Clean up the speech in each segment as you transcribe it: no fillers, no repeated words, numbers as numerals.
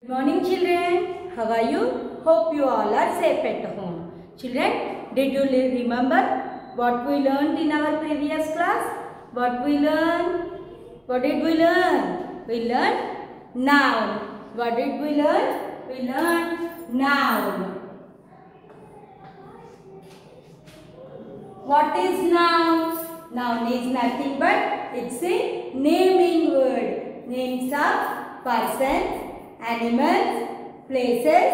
Good morning children, how are you? Hope you all are safe at home. Children, did you remember what we learned in our previous class? What we learned? What did we learn? We learned noun. What did we learn? We learned noun. What is noun? Noun is nothing but it's a naming word. Names of persons, animals, places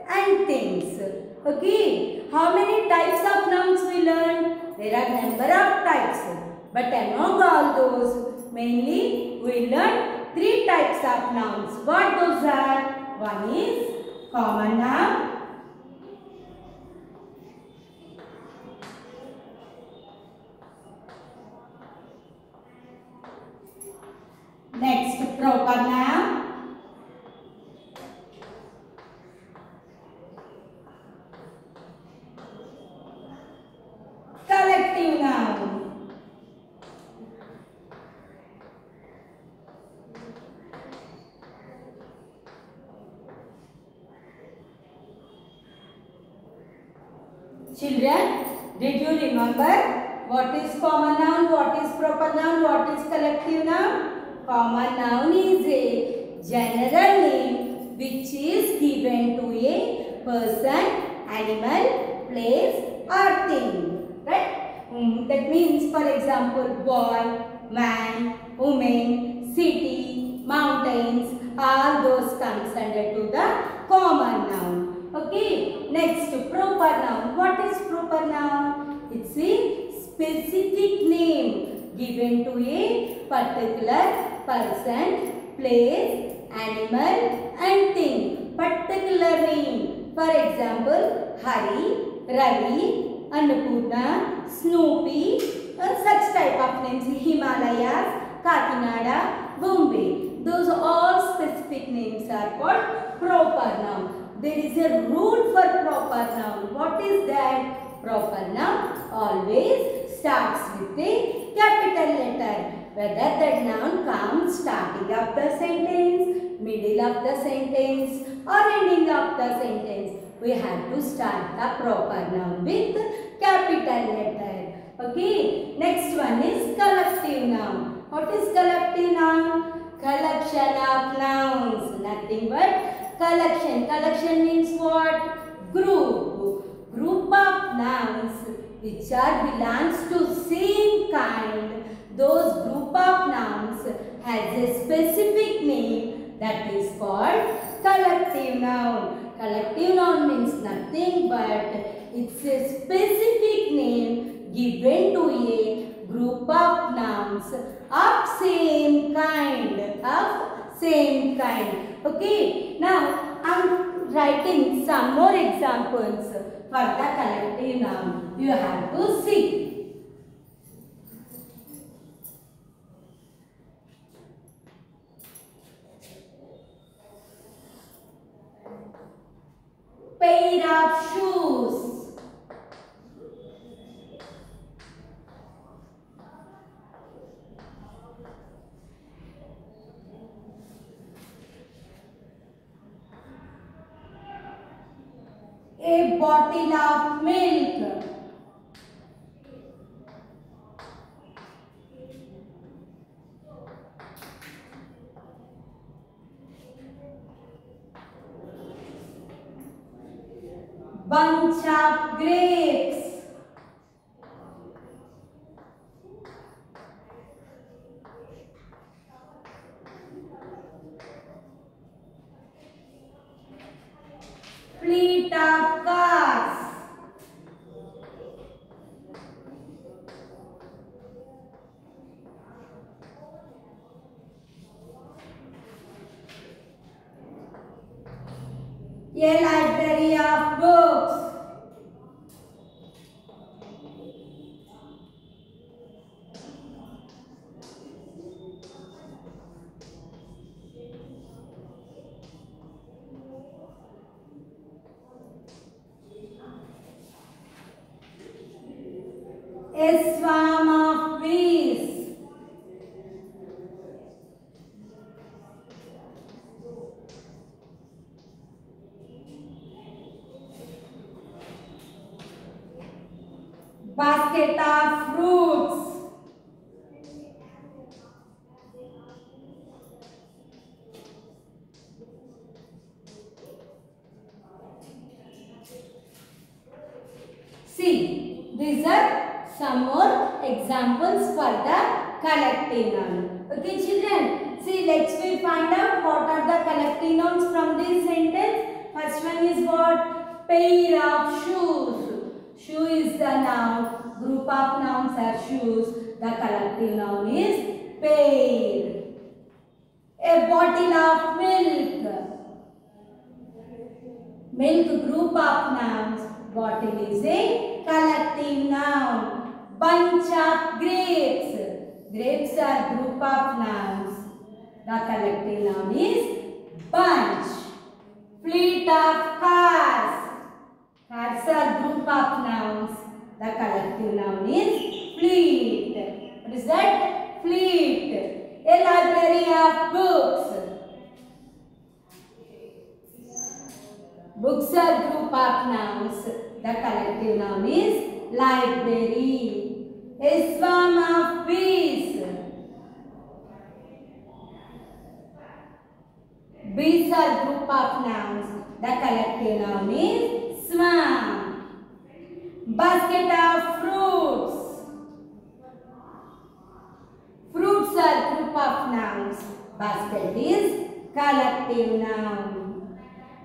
and things. Okay. How many types of nouns we learned? There are number of types. But among all those, mainly we learned 3 types of nouns. What those are? One is common noun. Next, proper noun. Collective noun. Children, did you remember what is common noun, what is proper noun, what is collective noun? Common noun is a general name which is given to a person, animal, place or thing. Right? That means, for example, boy, man, woman, city, mountains, all those comes under to the common noun. Okay. Next, proper noun. What is proper noun? It's a specific name given to a particular person, place, animal and thing. Particular name. For example, Hari, Ravi, Annapurna, Snoopy, such type of names. Himalayas, Kakinada, Bombay. Those all specific names are called proper noun. There is a rule for proper noun. What is that? Proper noun always starts with a capital letter. Whether that noun comes starting of the sentence, middle of the sentence or ending of the sentence, we have to start the proper noun with capital letter. Okay. Next one is collective noun. What is collective noun? Collection of nouns. Nothing but collection. Collection means what? Group. Group of nouns which are belongs to same kind. Those group of nouns has a specific name that is called collective noun. Collective noun means nothing but it's a specific name given to a group of nouns of same kind. Okay. Now I am writing some more examples for the collective noun. You have to see. Pair of shoes. A bottle of milk. Bunch of grapes. Fleet of cars. A library of books. A swarm of bees. basket of fruits. See, these are some more examples for the collective noun. Okay, children. See, let's we find out what are the collective nouns from this sentence. First one is what? Pair of shoes. Shoe is the noun. Group of nouns are shoes. The collective noun is pair. A bottle of milk. Milk group of nouns. Bottle is a collective noun. Bunch of grapes. Grapes are group of nouns. The collective noun is bunch. Fleet of cars. Cars are group of nouns. The collective noun is fleet. What is that? Fleet. A library of books. Books are group of nouns. The collective noun is library. A swarm of bees. Bees are group of nouns. The collective noun is swarm. Basket of fruits. Fruits are group of nouns. Basket is collective noun.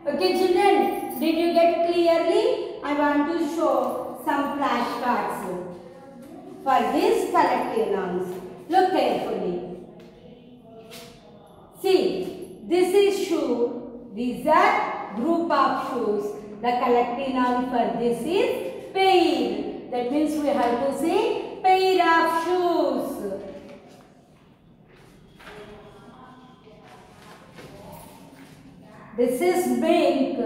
Okay, children, did you get clearly? I want to show some flashcards for these collective nouns. Look carefully. See, this is shoe. These are group of shoes. The collective noun for this is pair. That means we have to say pair of shoes. This is milk.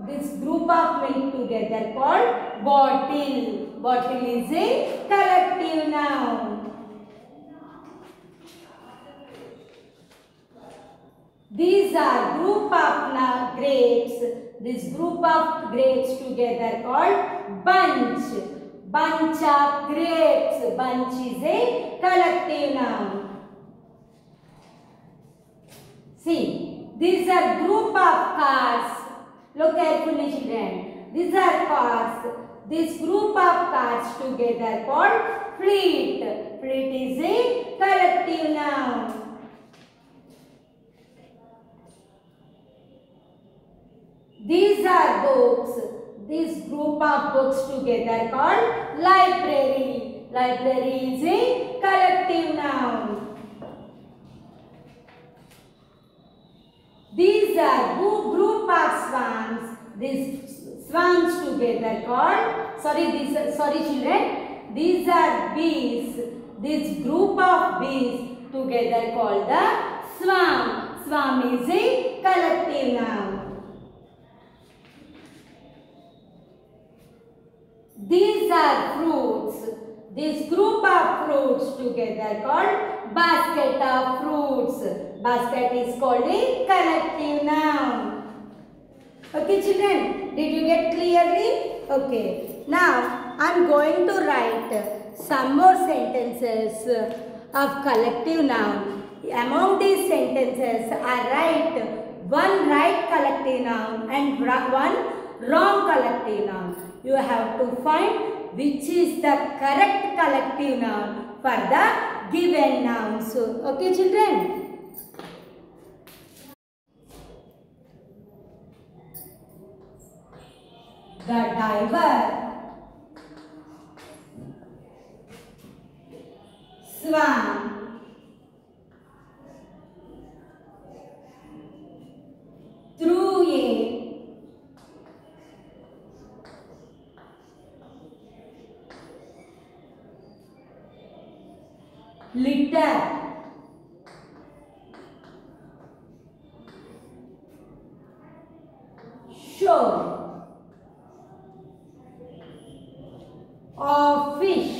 This group of milk together called bottle. Bottle is a collective noun. These are group of grapes. This group of grapes together called bunch. Bunch of grapes. Bunch is a collective noun. See. These are group of cars. Look carefully, children. These are cars. This group of cars together called fleet. Fleet is a collective noun. These are books. This group of books together called library. Library is a collective noun. These are group of swans. These swans together called, children. These are bees. This group of bees together called the swarm. Swarm is a collective noun. These are fruits. This group of fruits together called basket of fruits. Basket is called a collective noun. Okay, children, did you get clearly? Okay. Now, I am going to write some more sentences of collective noun. Among these sentences, I write one right collective noun and one wrong collective noun. You have to find which is the correct collective noun for the given noun. So, okay, children. The diver, swan, through a litter, shore, of fish,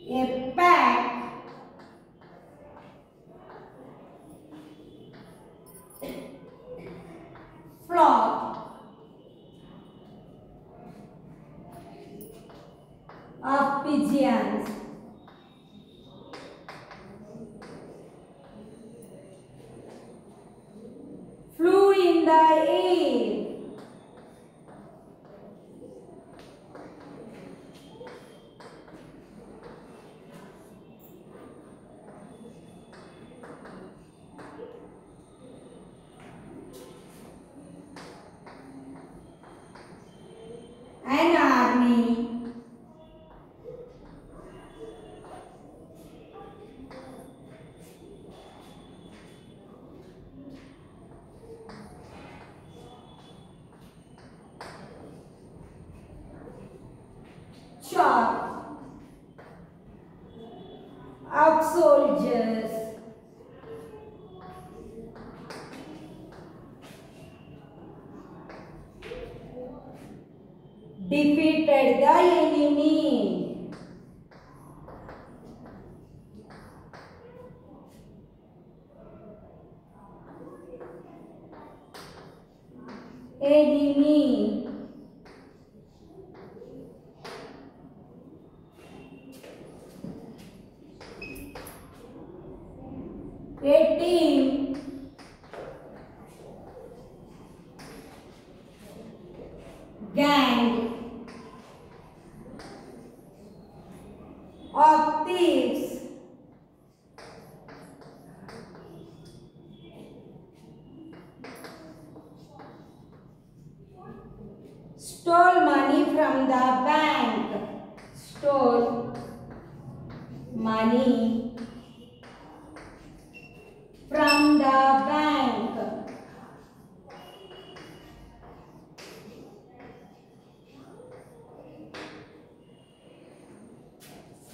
a pack of pigeons. Flew in the air. An army. Charge of soldiers. Defeated the enemy. Enemy. A team. Gang of thieves. Stole money from the bank. Stole money from the bank.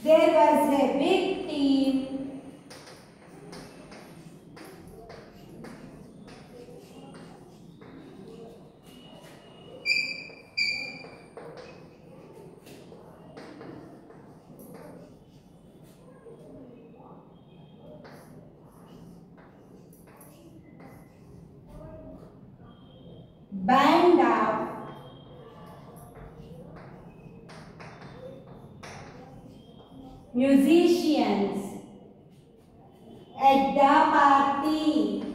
There was a big team. Band of musicians at the party.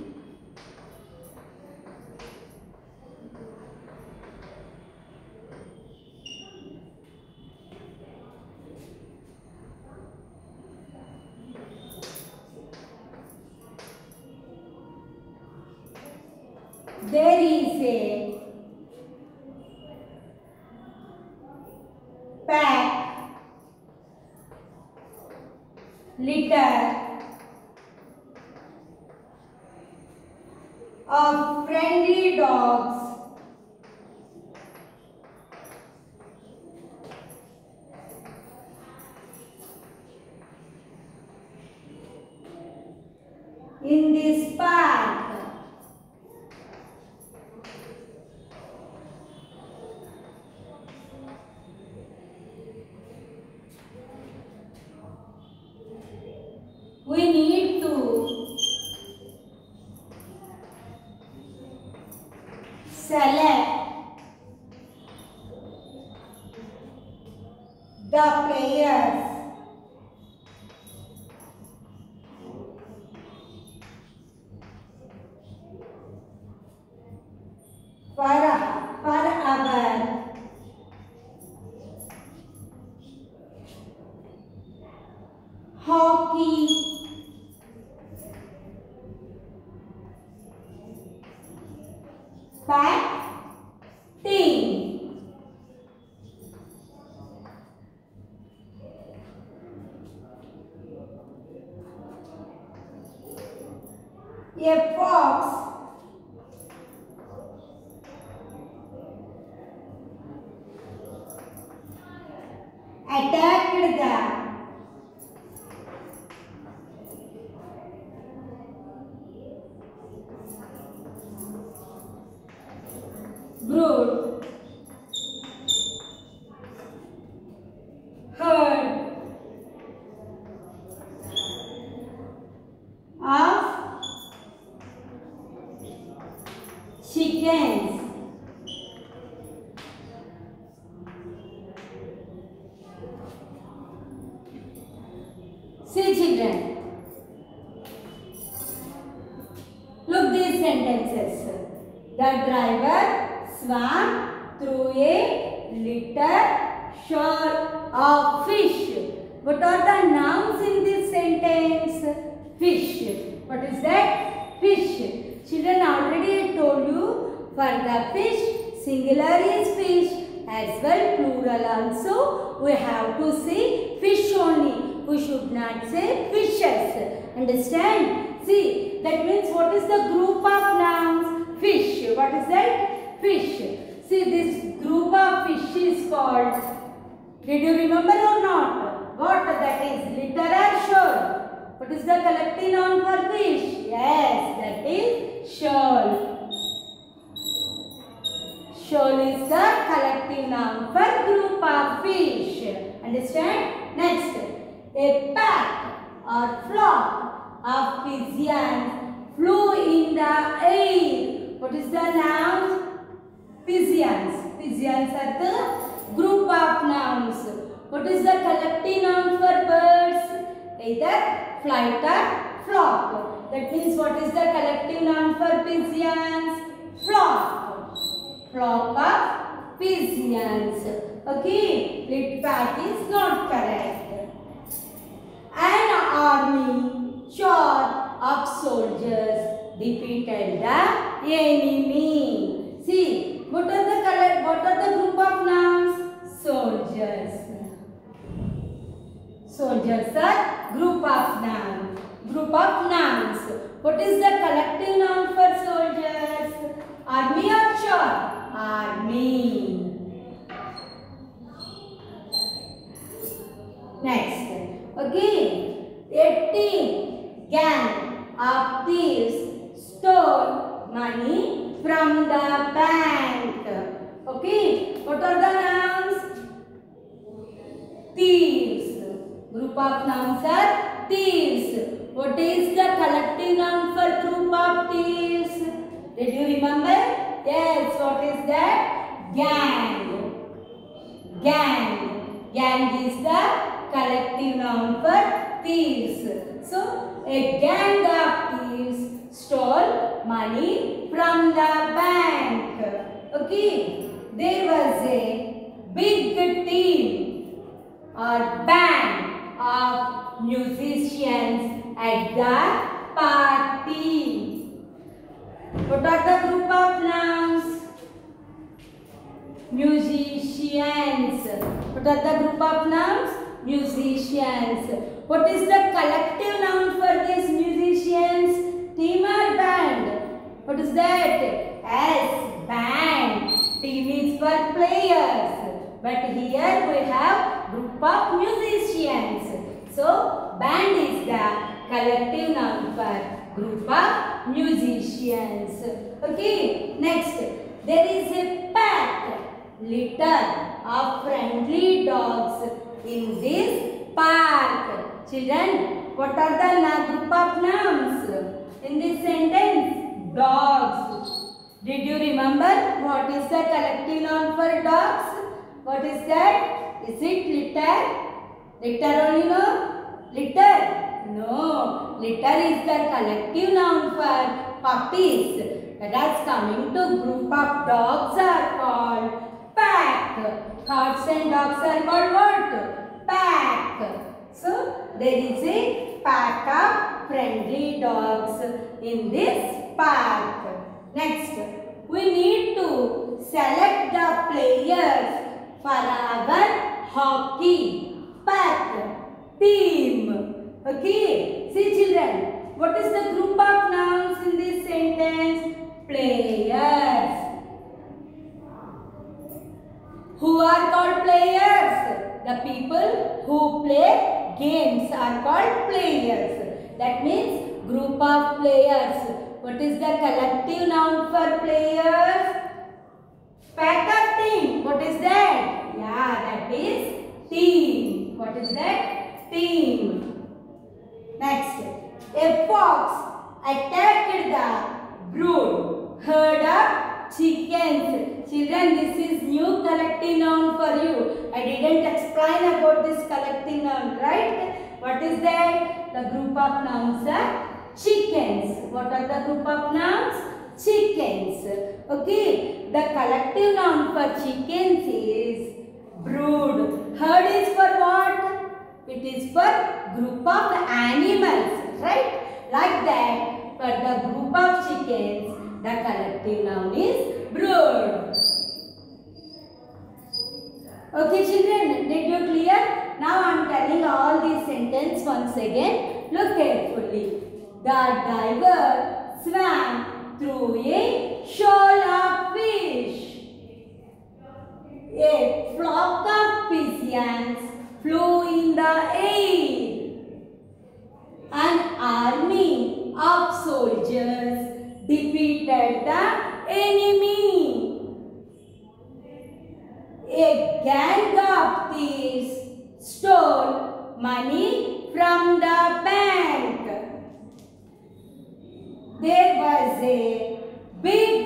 There is a pack, litter of friendly dogs. In this park. We need to select the players. For our hockey pack team. A fox attacked the brood herd of chickens. See children, look these sentences. The driver swam through a little shore of fish. What are the nouns in this sentence? Fish. What is that? Fish. Children, already I told you, for the fish, singular is fish. As well, plural also, we have to say fish only. We should not say fishes. Understand? See, that means what is the group of nouns? Fish. What is that? Fish. See, this group of fish is called, did you remember or not? What that is? Litter or shoal? What is the collective noun for fish? Yes, that is shoal. Shoal is the collective noun for group of fish. Understand? Next, a pack or flock of pigeons flew in the air. What is the noun? Pigeons. Pigeons are the group of nouns. What is the collective noun for birds? Either flight or flock. That means what is the collective noun for pigeons? Flock. Flock of pigeons. Okay, lit pack is not correct. An army charge of soldiers defeated the enemy. See, what are the group of nouns? Soldiers. Soldiers are group of nouns. Group of nouns. What is the collective noun for soldiers? Army or charge? Army. Next. Okay. A team, gang of thieves stole money from the bank. Okay. What are the nouns? Thieves. Group of nouns are thieves. What is the collective noun for group of thieves? Did you remember? Yes. What is that? Gang. Gang. Gang is the collective noun for thieves. So, a gang of thieves stole money from the bank. Okay. There was a big team or band of musicians at the party. What are the group of nouns? Musicians. What are the group of nouns? Musicians. What is the collective noun for these musicians? Team or band? What is that? Yes, band. Team is for players. But here we have group of musicians. So, band is the collective noun for group of musicians. Okay, next. There is a pack, litter of friendly dogs in this park. Children, what are the group of nouns in this sentence? Dogs. Did you remember what is the collective noun for dogs? What is that? Is it litter? Litter only, no? Litter? No. Litter is the collective noun for puppies. Whereas coming to group of dogs are called pack. Cats and dogs are called what? Pack. So, there is a pack of friendly dogs in this park. Next, we need to select the players for our hockey pack team. Okay, see children, what is the group of nouns in this sentence? Players. Who are called players? The people who play games are called players. That means group of players. What is the collective noun for players? Pack of team. What is that? Yeah, that is team. What is that? Team. Next. A fox attacked the brood herd of chickens. Children, this is new collective noun for you. I didn't explain about this collective noun, right? What is that? The group of nouns are chickens. What are the group of nouns? Chickens. Okay. The collective noun for chickens is brood. Herd is for what? It is for group of animals, right? Like that, for the group of chickens, the collective noun is brood. Okay, children, did you clear? Now I am telling all these sentences once again. Look carefully. The diver swam through a shoal of fish. A flock of pigeons flew in the air. An army of soldiers defeated the enemy. A gang of thieves stole money from the bank. There was a big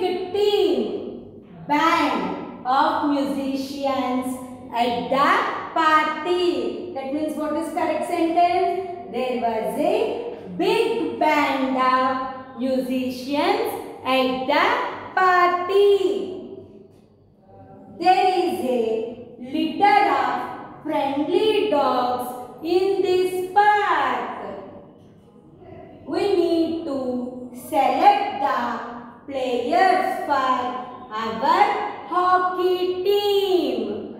band of musicians at the party. That means what is correct sentence? There was a big band of musicians at the party. There is a litter of friendly dogs in this park. We need to select the players for our hockey team.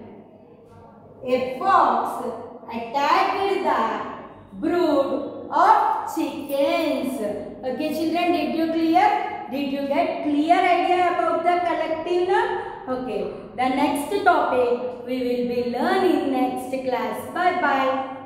A fox attacked the brood of chickens. Okay, children, did you clear? Did you get clear idea about the collective noun? Okay, the next topic we will be learning next class. Bye bye.